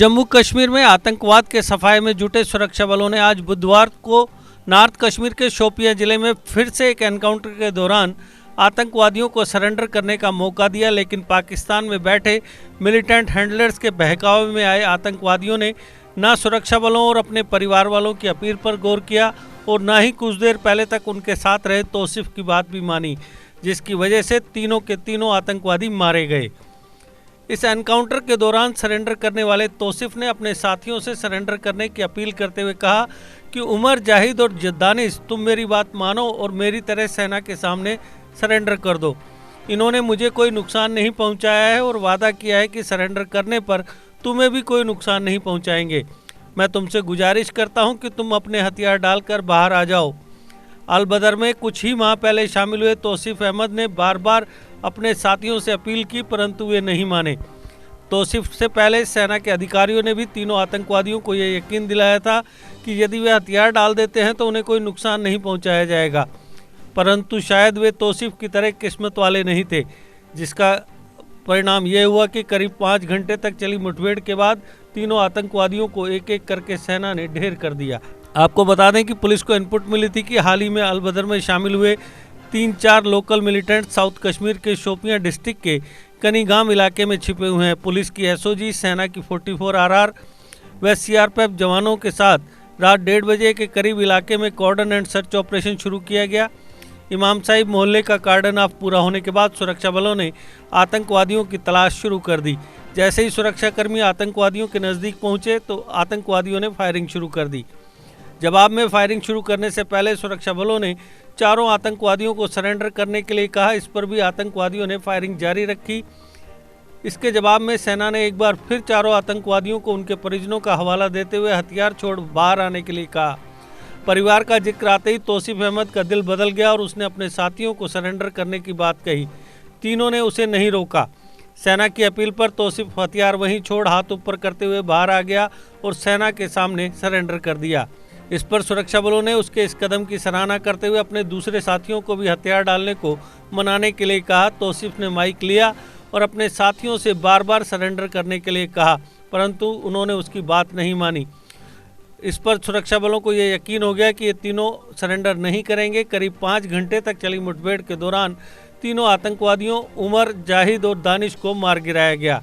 जम्मू कश्मीर में आतंकवाद के सफाये में जुटे सुरक्षा बलों ने आज बुधवार को नॉर्थ कश्मीर के शोपियां जिले में फिर से एक एनकाउंटर के दौरान आतंकवादियों को सरेंडर करने का मौका दिया, लेकिन पाकिस्तान में बैठे मिलिटेंट हैंडलर्स के बहकावे में आए आतंकवादियों ने न सुरक्षा बलों और अपने परिवार वालों की अपील पर गौर किया और न ही कुछ देर पहले तक उनके साथ रहे तौसीफ की बात भी मानी, जिसकी वजह से तीनों के तीनों आतंकवादी मारे गए। इस एनकाउंटर के दौरान सरेंडर करने वाले तौसीफ ने अपने साथियों से सरेंडर करने की अपील करते हुए कहा कि उमर, जाहिद और दानिश, तुम मेरी बात मानो और मेरी तरह सेना के सामने सरेंडर कर दो। इन्होंने मुझे कोई नुकसान नहीं पहुंचाया है और वादा किया है कि सरेंडर करने पर तुम्हें भी कोई नुकसान नहीं पहुंचाएंगे। मैं तुमसे गुजारिश करता हूं कि तुम अपने हथियार डालकर बाहर आ जाओ। अल बदर में कुछ ही माह पहले शामिल हुए तौसीफ अहमद ने बार बार अपने साथियों से अपील की, परंतु वे नहीं माने। तौसीफ से पहले सेना के अधिकारियों ने भी तीनों आतंकवादियों को यह यकीन दिलाया था कि यदि वे हथियार डाल देते हैं तो उन्हें कोई नुकसान नहीं पहुंचाया जाएगा, परंतु शायद वे तौसीफ की तरह किस्मत वाले नहीं थे, जिसका परिणाम यह हुआ कि करीब 5 घंटे तक चली मुठभेड़ के बाद तीनों आतंकवादियों को एक एक करके सेना ने ढेर कर दिया। आपको बता दें कि पुलिस को इनपुट मिली थी कि हाल ही में अल बदर में शामिल हुए 3-4 लोकल मिलिटेंट साउथ कश्मीर के शोपियां डिस्ट्रिक्ट के कनीगाम इलाके में छिपे हुए हैं। पुलिस की एसओजी, सेना की 44 आरआर व सीआरपीएफ जवानों के साथ रात 1:30 बजे के करीब इलाके में कॉर्डन एंड सर्च ऑपरेशन शुरू किया गया। इमाम साहिब मोहल्ले का कार्डन ऑफ पूरा होने के बाद सुरक्षा बलों ने आतंकवादियों की तलाश शुरू कर दी। जैसे ही सुरक्षाकर्मी आतंकवादियों के नज़दीक पहुंचे तो आतंकवादियों ने फायरिंग शुरू कर दी। जवाब में फायरिंग शुरू करने से पहले सुरक्षा बलों ने चारों आतंकवादियों को सरेंडर करने के लिए कहा। इस पर भी आतंकवादियों ने फायरिंग जारी रखी। इसके जवाब में सेना ने एक बार फिर चारों आतंकवादियों को उनके परिजनों का हवाला देते हुए हथियार छोड़ बाहर आने के लिए कहा। परिवार का जिक्र आते ही तौसीफ अहमद का दिल बदल गया और उसने अपने साथियों को सरेंडर करने की बात कही। तीनों ने उसे नहीं रोका। सेना की अपील पर तौसीफ हथियार वहीं छोड़ हाथ ऊपर करते हुए बाहर आ गया और सेना के सामने सरेंडर कर दिया। इस पर सुरक्षा बलों ने उसके इस कदम की सराहना करते हुए अपने दूसरे साथियों को भी हथियार डालने को मनाने के लिए कहा। तौसीफ ने माइक लिया और अपने साथियों से बार बार सरेंडर करने के लिए कहा, परंतु उन्होंने उसकी बात नहीं मानी। इस पर सुरक्षा बलों को यह यकीन हो गया कि ये तीनों सरेंडर नहीं करेंगे। करीब 5 घंटे तक चली मुठभेड़ के दौरान तीनों आतंकवादियों उमर, जाहिद और दानिश को मार गिराया गया।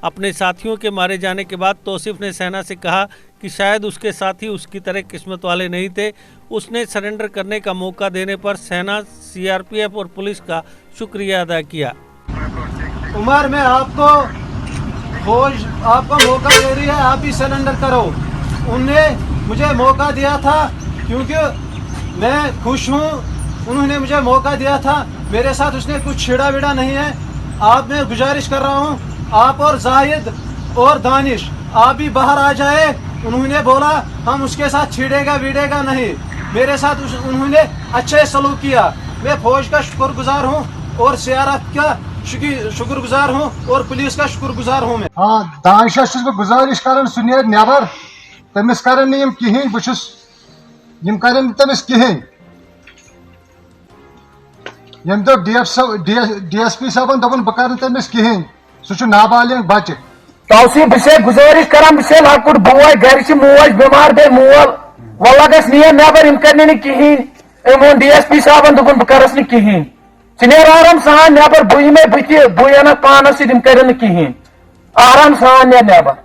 अपने साथियों के मारे जाने के बाद तौसीफ ने सेना से कहा कि शायद उसके साथी उसकी तरह किस्मत वाले नहीं थे। उसने सरेंडर करने का मौका देने पर सेना, सीआरपीएफ और पुलिस का शुक्रिया अदा किया। उमर, मैं आपको मौका दे रही है, आप ही सरेंडर करो। उनने मुझे मौका दिया था क्योंकि मैं खुश हूँ, उन्होंने मुझे मौका दिया था। मेरे साथ उसने कुछ छेड़ा वेड़ा नहीं है। आप मैं गुजारिश कर रहा हूँ, आप और जाहिद और दानिश आप भी बाहर आ जाए। उन्होंने बोला हम उसके साथ छेड़ेगा वीड़ेगा नहीं। मेरे साथ उन्होंने अच्छे सलूक किया। मैं फौज का शुक्रगुजार हूँ और सीआरपीएफ का शुक्रगुजार हूँ और पुलिस का शुक्रगुजार हूँ मैं। हाँ, दानिशस गुजारिश कर सुनिए नबर, तमिस कर कहें, बम कर तमिस कहें। यम दो डीएसपी साहबन दोपन बह कर तमिस कहें, सह नाबालिग बच्चे। तौसीफ बह गुजारिश कर बह लकुट बोय, घर मोज बीमार बे मोल, वल्ला गस नी नबर, यम कर कहें। वो डीएसपी साहबन दोपन बह करस नी कहें, च आराम सान नबर, बुह में बुह अन पानस सम कर कहें, आराम सान नबर।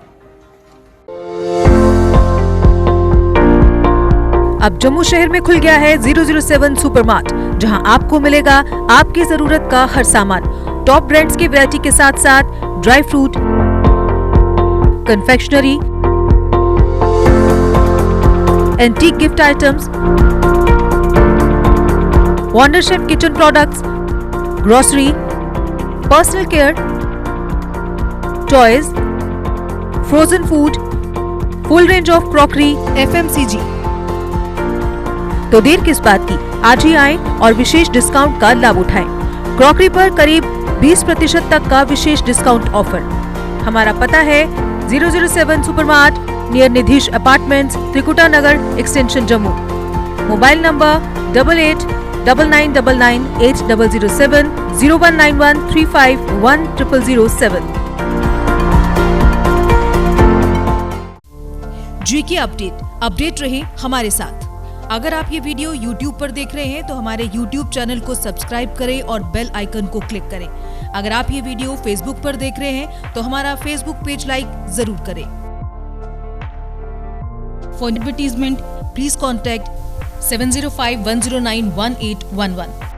अब जम्मू शहर में खुल गया है 007 सुपरमार्ट, जहां आपको मिलेगा आपकी जरूरत का हर सामान। टॉप ब्रांड्स की वैरायटी के साथ साथ dry fruit, confectionery, antique gift items, wonder chef kitchen products, grocery, personal care, toys, frozen food, full range of crockery, FMCG। तो देर किस बात की, आज ही आएं और विशेष डिस्काउंट का लाभ उठाएं। क्रॉकरी पर करीब 20% तक का विशेष डिस्काउंट ऑफर। हमारा पता है 007 supermart, near Nidhish apartments, Trikuta Nagar extension Jammu. Mobile number 8899998007 0191351007। देखिए अपडेट रहे हमारे साथ। अगर आप ये वीडियो YouTube पर देख रहे हैं तो हमारे YouTube चैनल को सब्सक्राइब करें और बेल आइकन को क्लिक करें। अगर आप ये वीडियो Facebook पर देख रहे हैं तो हमारा Facebook पेज लाइक जरूर करें। For advertisement please contact 7051091811।